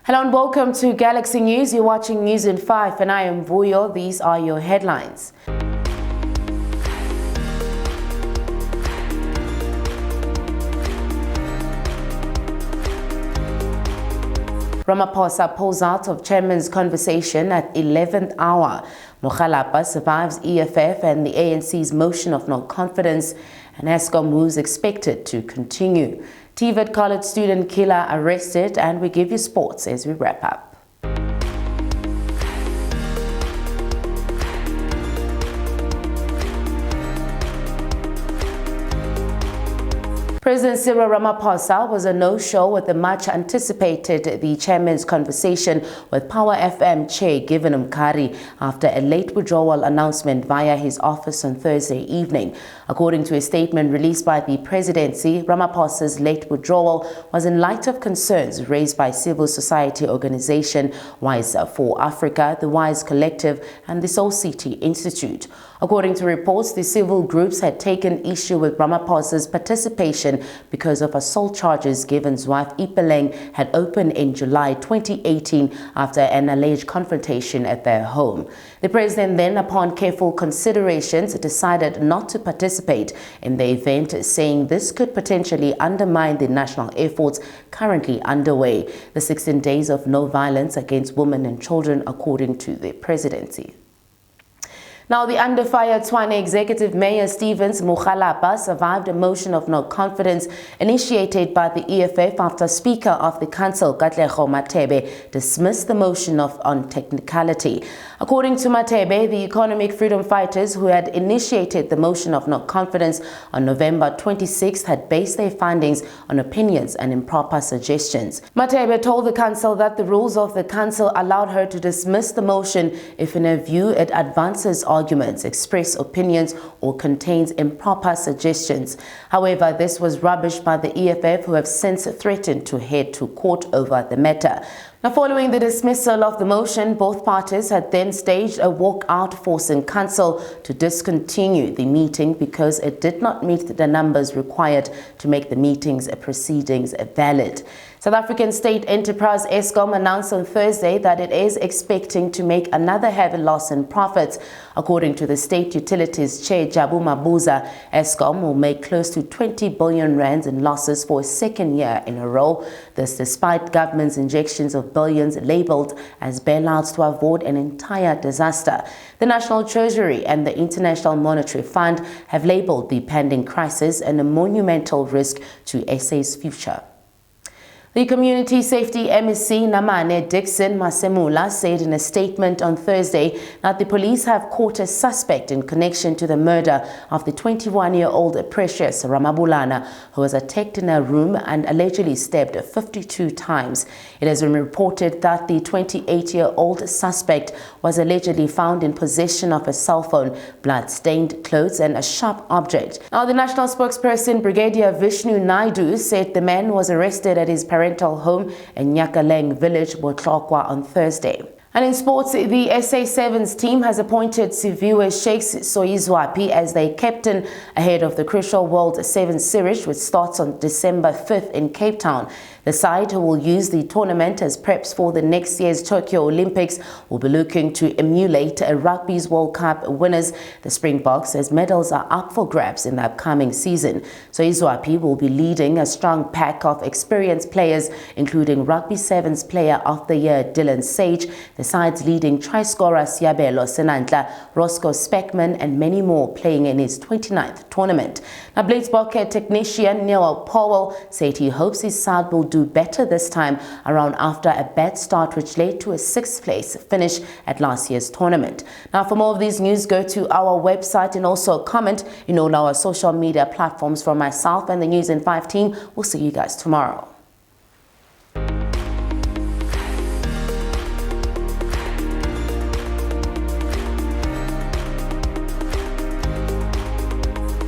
Hello and welcome to Galaxy News. You're watching News in 5 and I am Vuyo. These are your headlines. Ramaphosa pulls out of chairman's conversation at 11th hour. Mokgalapa survives EFF and the ANC's motion of no confidence, and Eskom moves expected to continue. TVET college student killer arrested, and we give you sports as we wrap up. President Cyril Ramaphosa was a no-show at the much-anticipated the chairman's conversation with Power FM chair Given Mkari after a late withdrawal announcement via his office on Thursday evening. According to a statement released by the presidency, Ramaphosa's late withdrawal was in light of concerns raised by civil society organization Wise for Africa, the Wise Collective, and the Soul City Institute. According to reports, the civil groups had taken issue with Ramaphosa's participation because of assault charges Given's wife Ipeleng had opened in July 2018 after an alleged confrontation at their home. The president then, upon careful considerations, decided not to participate in the event, saying this could potentially undermine the national efforts currently underway. The 16 days of no violence against women and children, according to the presidency. Now, the under fire Tshwane Executive Mayor Stevens Mokgalapa survived a motion of no confidence initiated by the EFF after Speaker of the Council Katlego Mathebe dismissed the motion on technicality. According to Mathebe, the economic freedom fighters who had initiated the motion of no confidence on November 26th had based their findings on opinions and improper suggestions. Mathebe told the Council that the rules of the Council allowed her to dismiss the motion if, in her view, it advances arguments, express opinions, or contains improper suggestions. However, this was rubbished by the EFF, who have since threatened to head to court over the matter. Now, following the dismissal of the motion, both parties had then staged a walkout, forcing Council to discontinue the meeting because it did not meet the numbers required to make the meeting's proceedings valid. South African State Enterprise Eskom announced on Thursday that it is expecting to make another heavy loss in profits. According to the State Utilities Chair Jabu Mabuza, Eskom will make close to 20 billion rands in losses for a second year in a row. This despite government's injections of billions labeled as bailouts to avoid an entire disaster. The National Treasury and the International Monetary Fund have labeled the pending crisis a monumental risk to SA's future. The Community Safety MSc Namane Dixon Masemula said in a statement on Thursday that the police have caught a suspect in connection to the murder of the 21-year-old Precious Ramabulana, who was attacked in her room and allegedly stabbed 52 times. It has been reported that the 28-year-old suspect was allegedly found in possession of a cell phone, blood-stained clothes, and a sharp object. Now, the national spokesperson Brigadier Vishnu Naidu said the man was arrested at his parental home in Nyakaleng village, Botlokwa, on Thursday. And in sports, the SA Sevens team has appointed Siviwe Shakes Soyizwapi as their captain ahead of the crucial World Sevens Series, which starts on December 5th in Cape Town. The side, who will use the tournament as preps for the next year's Tokyo Olympics, will be looking to emulate Rugby's World Cup winners, the Springboks, as medals are up for grabs in the upcoming season. Soyizwapi will be leading a strong pack of experienced players, including Rugby Sevens Player of the Year Dylan Sage, the side's leading try-scorer Siabelo Senantla, Roscoe Speckman, and many more playing in his 29th tournament. Now, Blitzbokke technician Neil Powell said he hopes his side will do better this time around after a bad start which led to a 6th place finish at last year's tournament. Now, for more of these news, go to our website and also comment in all our social media platforms. From myself and the News in 5 team, we'll see you guys tomorrow.